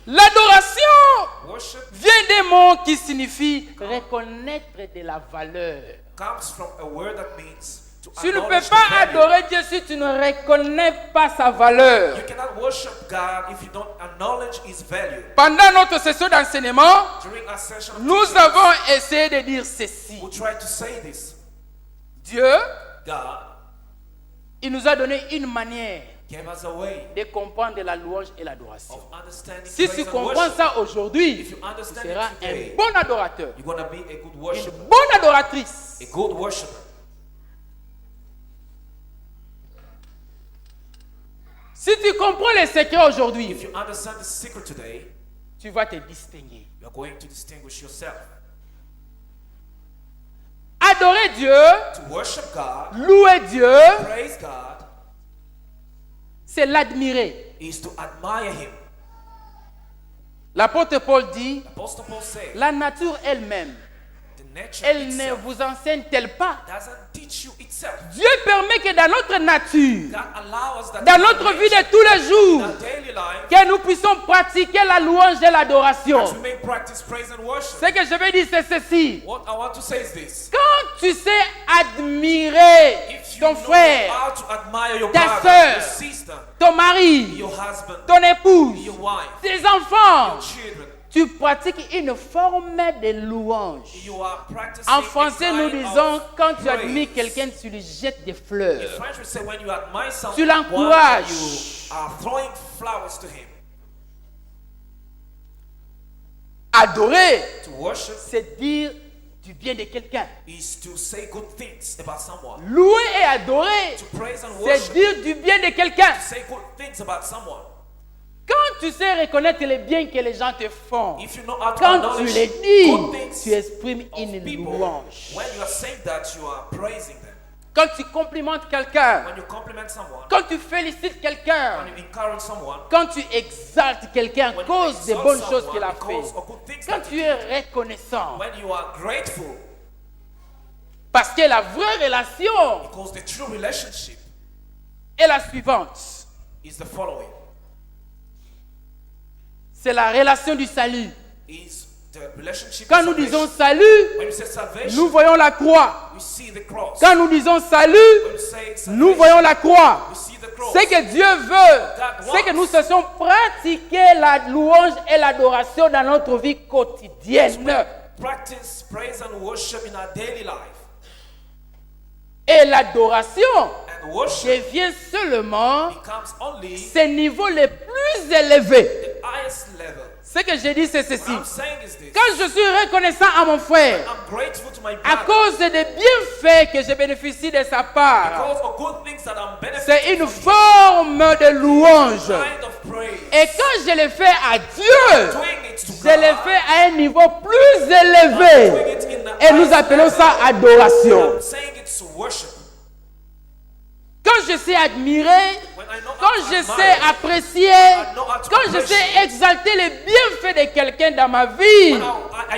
L'adoration Worship vient des mots qui signifient reconnaître de la valeur. comes from a word that means to Tu ne peux acknowledge the pas value. adorer Dieu si tu ne reconnais pas sa valeur. You cannot worship God if you don't acknowledge His value. Pendant notre session d'enseignement, During our session of nous teaching, avons essayé de dire ceci. we try to say this. Dieu, God il nous a donné une manière gave us a way de comprendre la louange et l'adoration. of understanding Si praise tu and comprends worship. ça aujourd'hui, If you tu understand seras it today, un bon adorateur, you're going to be a good une worshiper, bonne adoratrice. a good worshiper. Si tu comprends les secrets aujourd'hui, If you understand the secret today, tu vas te distinguer. you're going to distinguish yourself. Adorer Dieu, To worship God, louer Dieu, praise God, c'est l'admirer. is to admire Him. L'apôtre Paul dit, Apostle Paul said, la nature elle-même, the nature elle ne itself vous enseigne-t-elle pas? doesn't teach you itself. Dieu permet que dans notre nature, God allows us that dans in notre our vie nature, de tous les in jours, our daily life, que nous puissions pratiquer la louange et l'adoration. that we may practice praise and worship. Ce que je veux dire, c'est ceci. What I want to say is this. Quand tu sais admirer If you ton know frère, how to admire your ta brother, sœur, your sister, ton mari, your husband, ton épouse, your wife, tes enfants, your children, tu pratiques une forme de louange. you are practicing En français, a nous kind disons, of quand tu praise. admires quelqu'un, tu lui jettes des In fleurs. French, we say when you admire someone, Tu l'encourages. you are throwing flowers to him. Adorer, To worship c'est dire du bien de quelqu'un. is to say good things about someone. Louer et adorer, To praise and c'est worship, dire du bien de quelqu'un. to say good things about someone. Quand tu sais reconnaître les biens que les gens te font, If you know how to quand tu acknowledge les good dis, things tu exprimes of une people, louange. when you are saying that, you are praising them. Quand tu complimentes quelqu'un, When you compliment someone, quand tu félicites when quelqu'un, you encourage someone, quand tu exaltes quelqu'un à when you cause des exalt bonnes choses someone qu'il a because fait, of good things quand that tu he es did, reconnaissant, when you are grateful, parce que la vraie relation because the true relationship est la suivante. is the following. C'est la relation du salut. Is the relationship Quand of nous salvation. disons salut, When you say salvation, nous voyons la croix. we see the cross. Quand nous disons salut, When you say nous salvation, voyons la croix. we see the cross. Ce que Dieu veut, c'est que nous cessons pratiquer la louange et l'adoration dans notre vie quotidienne. Practice praise and worship in our daily life. Et l'adoration And worship devient seulement becomes only ce niveau le plus élevé. the highest level. Ce que je dis, c'est ceci. What I'm saying is this. Quand je suis reconnaissant à mon frère, I'm grateful to my à brother cause des bienfaits que je bénéficie de sa part, because of good things that I'm c'est benefiting une from forme de louange. kind of praise. Et quand je le fais à Dieu, Doing it to je le God, fais à un niveau plus élevé. doing it in the Et nous highest appelons level. ça adoration. I'm saying it's worship. Quand je sais admirer, When I know how quand to je admire, sais apprécier, know how to quand je sais appreciate. exalter les bienfaits de quelqu'un dans ma vie, I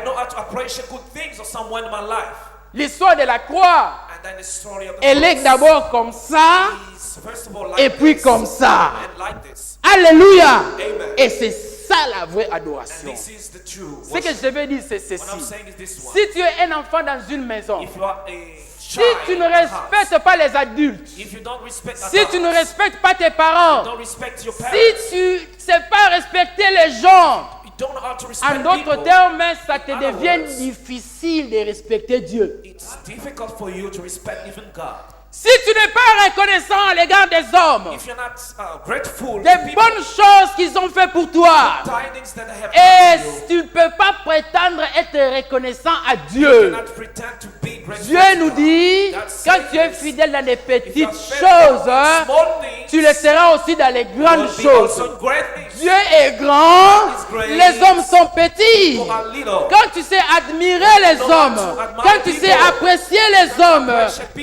know how to appreciate good things of someone in my life. l'histoire de la croix, And then the story of the elle est cross d'abord comme ça, is first of all like et puis this, comme ça. and like this. Alléluia. Amen. Et c'est ça la vraie And adoration. this is the true Ce que worship. je veux dire, c'est What I'm ceci. saying is this one. Si tu es un enfant dans une maison, If you are a si child tu ne in a house, respectes pas les adultes, if you don't respect si tu ne adults, respectes pas tes parents, don't respect your parents, si tu ne sais pas respecter les gens, you don't know how to respect en d'autres people, termes, ça te other devient words, difficile de respecter Dieu. it's difficult for you to respect even God. Si tu n'es pas reconnaissant à l'égard des hommes, If you're not grateful to des people, bonnes choses qu'ils ont fait pour toi, tidings that they have et done to you, tu ne peux pas prétendre être reconnaissant à you Dieu. cannot pretend to be grateful Dieu to nous God. dit, God quand says tu es this, fidèle dans les if you are petites faithful choses, in small things, tu le seras aussi dans les grandes you'll be choses. also in great things. Dieu est grand, God is great. les hommes sont petits. People are little. Quand tu sais admirer les hommes, quand tu sais apprécier les hommes,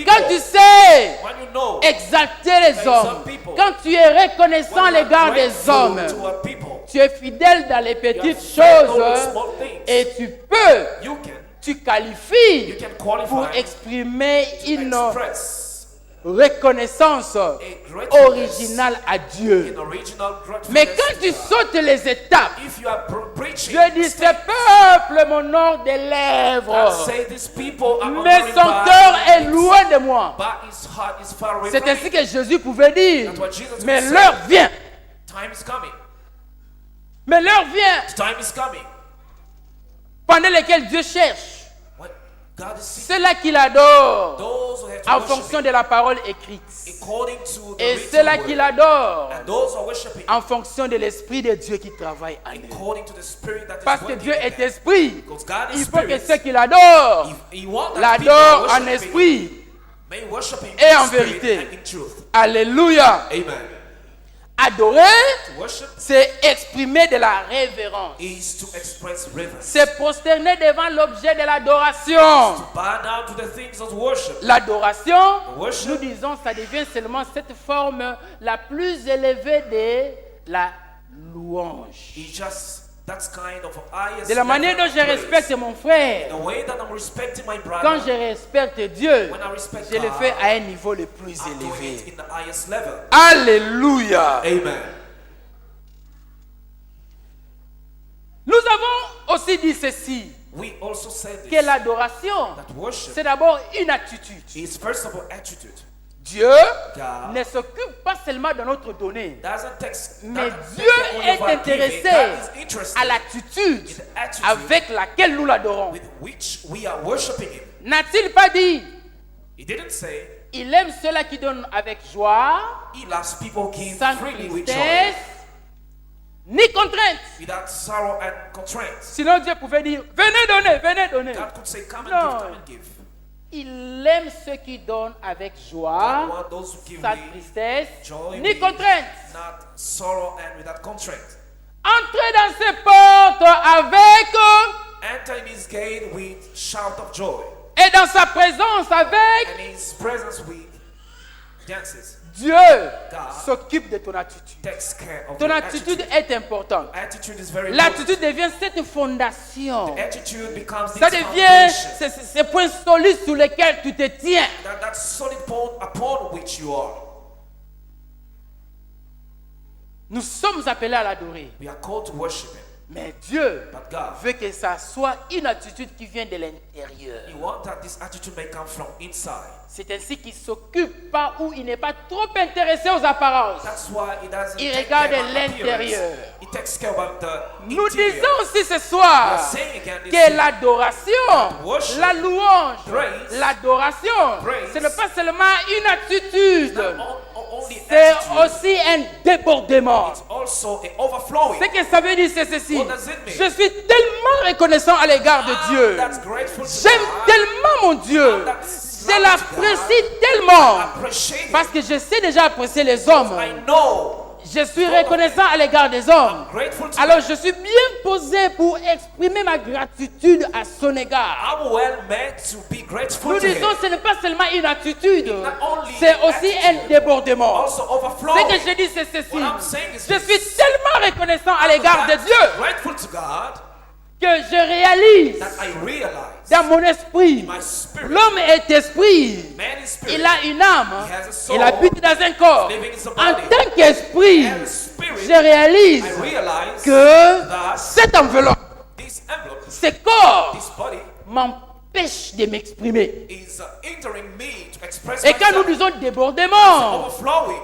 quand tu sais When you know exalter les hommes, quand tu es reconnaissant à when you l'égard are des grateful hommes, to a people, tu es fidèle dans les you are petites faithful in choses small things, et tu peux, you tu qualifies can pour qualify exprimer une express reconnaissance a gratefulness originale à Dieu. in original gratefulness Mais quand to tu God. sautes les étapes, If you are preaching. Dieu dit, ce peuple m'honore des God lèvres, say these people are mais honoring son by cœur est lips, loin de moi. but his heart is far away C'est from ainsi me. que Jésus pouvait dire, That's what Jesus mais would say. l'heure vient, Time is coming. mais l'heure vient, Time is coming. pendant lesquelles Dieu cherche When God is seeking ceux-là qui l'adorent those who have to en worship fonction him de la parole écrite, according to the et written ceux-là qui word, l'adorent and those who are worshiping en fonction de l'Esprit de Dieu qui travaille en eux. according to the spirit that is Parce que working Dieu in est them. esprit, Because God is il faut que spirit. ceux qui l'adorent He wants that l'adorent people en worshiping esprit may worship him et in en spirit vérité. and in truth. Alléluia. Amen. Adorer, To worship c'est exprimer de la révérence. is to express reverence. C'est prosterner devant l'objet de l'adoration. Bow down to the things of worship. L'adoration, Worship. nous disons, ça devient seulement cette forme la plus élevée de la louange. It's just that's kind of highest De la manière level dont je of praise. respecte mon frère, The way that I'm respecting my quand brother, je respecte Dieu, when I respect je le God, fais à un niveau le plus I'm doing it élevé. in the highest level. Alléluia. Amen. Nous avons aussi dit ceci, We also said que this, l'adoration, that worship c'est d'abord une attitude. is first of all attitude. Dieu God ne s'occupe pas seulement de notre donnée, doesn't take, mais doesn't Dieu take only est of our giving. intéressé God is interested à l'attitude in the attitude avec laquelle nous l'adorons. with which we are worshiping Him. N'a-t-il pas dit, He didn't say il aime ceux-là qui donnent avec joie, He loves people who give sans freely with joy, tristesse, ni contrainte. without sorrow and constraint. Sinon Dieu pouvait dire, venez donner, venez donner. God could say, come and No. give, come and give. Il aime ceux qui donnent avec God joie, wants those who give sans with tristesse, joy, ni with contrainte. not sorrow and without constraint. Entrez dans ses portes avec Enter in His gate with shout of joy, et dans sa présence avec. and in His presence with dances. Dieu s'occupe de ton attitude. Takes care of Ton your attitude est importante. Attitude is very important. L'attitude devient cette fondation. Attitude becomes Ça this devient foundation. ce point solide sur lequel tu te tiens. That solid point upon which you are. Nous sommes appelés à l'adorer. We are called to worship Him. Mais Dieu But God, veut que ça soit une attitude qui vient de l'intérieur. He wants that this attitude may come from inside. C'est ainsi qu'il ne s'occupe pas ou il n'est pas trop intéressé aux apparences. That's why He doesn't Il take regarde care about l'intérieur. appearance. He takes care about the Nous interior. disons aussi ce We soir are saying again this que evening, l'adoration, worship, la louange, praise, l'adoration, praise, ce n'est pas seulement une attitude, only c'est attitude, aussi un débordement. it's also an overflowing. Ce que ça veut dire, c'est ceci. What does it mean? Je suis tellement reconnaissant à l'égard de Dieu. That's grateful to J'aime God. tellement mon Dieu. Je l'apprécie tellement. Appreciate it. Parce que je sais déjà apprécier les hommes. I know. Je suis reconnaissant à l'égard des hommes. Grateful to Alors je suis bien posé pour exprimer ma gratitude à son égard. I'm well meant to be grateful Nous to disons Him. ce n'est pas seulement une attitude, Not only c'est aussi un attitude, débordement. Also Ce overflowing. que je dis c'est ceci. What I'm saying is Je this. suis tellement reconnaissant à l'égard de I'm Dieu grateful to God que je réalise that I realize dans mon esprit, my spirit, l'homme est esprit. man is spirit, Il a une âme, He has a soul. il habite dans un corps. Living in a En body. tant qu'esprit, and spirit, je réalise I realize que that cette enveloppe, this envelope, ce corps, this body, m'empêche de m'exprimer. is hindering me to express Et quand nous myself. disons débordement, Overflowing.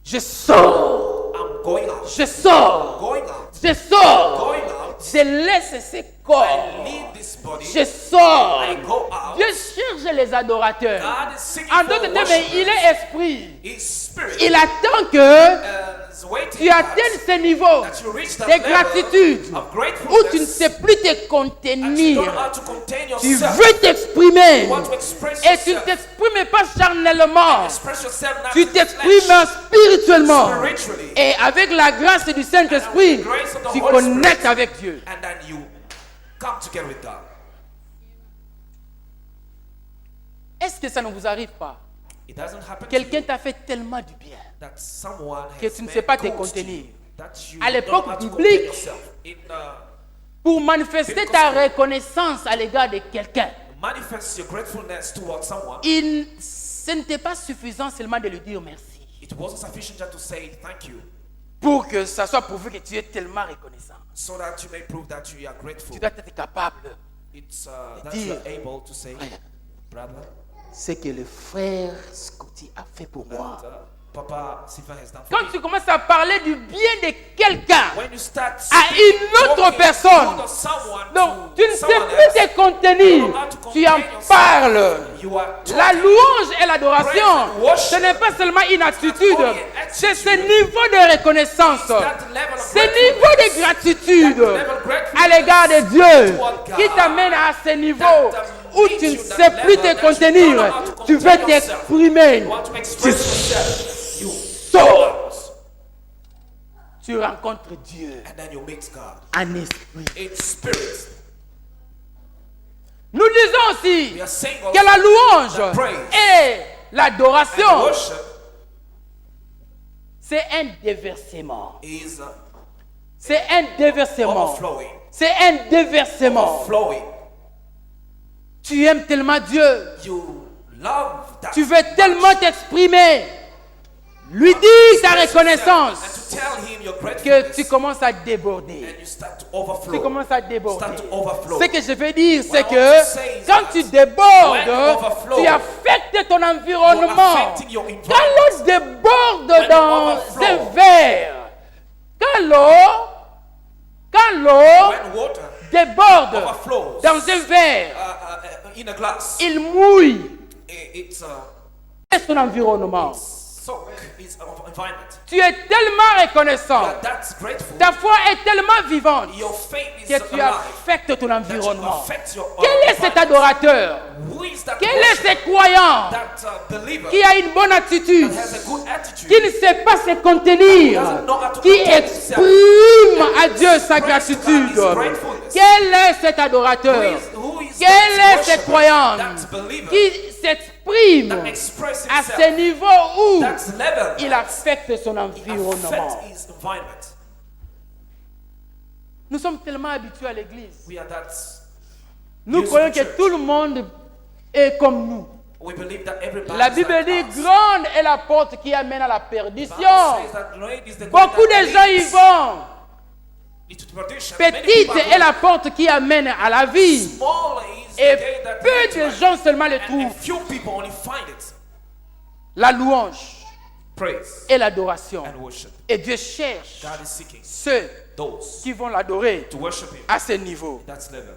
je sors, I'm going out. je sors, Going out. je sors, Going out. je laisse ce corps, I leave this body. je sors. I go out. Dieu cherche les adorateurs. God is seeking En for d'autres termes, worshipers. il est esprit. His spirit Il attend que is waiting tu atteignes ce niveau that you reach that de level gratitude of où gratefulness tu ne sais plus te and you contenir. don't know how to contain Tu yourself. veux t'exprimer You want to express et tu ne yourself. t'exprimes pas charnellement. Express yourself not Tu in the t'exprimes flesh, spirituellement. spiritually. Et avec la grâce du Saint-Esprit, tu connectes avec Dieu. And then you come together with God. Est-ce que ça ne vous arrive pas? It doesn't happen to Quelqu'un you t'a fait tellement du bien that someone que has tu ne sais made pas te good to contenir. you, that you À don't l'époque know how to biblique, contain yourself. In pour manifester ta reconnaissance à l'égard de quelqu'un. manifest your gratefulness towards someone. Ce n'était pas suffisant seulement de lui dire merci. It wasn't sufficient just to say thank you. pour que ça soit prouvé que tu es tellement reconnaissant. so that you may prove that you are grateful. Tu dois être capable It's de that you dire, are able to say, frère, brother, ce que le frère Scotty a fait pour moi. that Papa Sylvain has done for Quand me. tu commences à parler du bien de quelqu'un When you start à une autre talking personne, good of someone donc to tu ne sais someone plus else, te contenir, tu en parles. you are La talking. louange et l'adoration, ce n'est pas seulement une attitude, c'est ce niveau de reconnaissance, ce niveau de gratitude à l'égard de Dieu qui t'amène à ce niveau où tu ne sais plus te contenir, tu veux t'exprimer, You want to express yourself. You sautes, tu rencontres Dieu and then you meet God en esprit. in spirit. Nous disons aussi We are saying que la louange praise et and l'adoration, worship c'est un déversement. is C'est un déversement. overflowing. C'est un déversement. Overflowing. Tu aimes tellement Dieu. You love that. Tu veux tellement t'exprimer. Lui dire ta reconnaissance And to tell him your que gratefulness. tu commences à déborder. And you start to Tu overflow. commences à déborder. Start to overflow. Ce que je veux dire, c'est What I que want to say is quand that tu débordes, when you overflow, tu affectes ton You are environnement. affecting your Quand environment. l'eau déborde When you dans overflow. un verre, quand l'eau When water déborde overflows dans un verre, in a glass, il mouille it's son environnement. soak its environment. Tu es tellement reconnaissant. That's grateful. Ta foi est tellement vivante Your faith is que tu alive. affectes ton That you environnement. affect your Quel est cet adorateur? Who is that Quel est worshiper? ce croyant That believer qui a une bonne attitude, that has a good attitude, qui ne sait pas se contenir, qui exprime à Dieu sa gratitude? Quel est cet adorateur? who is Quel that est ce worshiper, croyant that believer, qui s'exprime that express à himself, ce niveau où that level, il affecte son he environnement? affects his environment. Nous sommes tellement habitués à l'église. We are that. Nous Yes, croyons que church. tout le monde est comme nous. We believe that everybody La is Bible like dit, us. grande est la porte qui amène à la The perdition. Bible says that great is the Beaucoup gate that de gens y leads vont. into perdition. Many Petite people est la porte qui amène à la vie. Small is the Et gate that peu leads to de life. gens seulement le And trouvent. few people only find it. La louange Praise et l'adoration. and worship. Et Dieu cherche God is seeking ceux those qui vont l'adorer to worship Him. à ce niveau. That's level.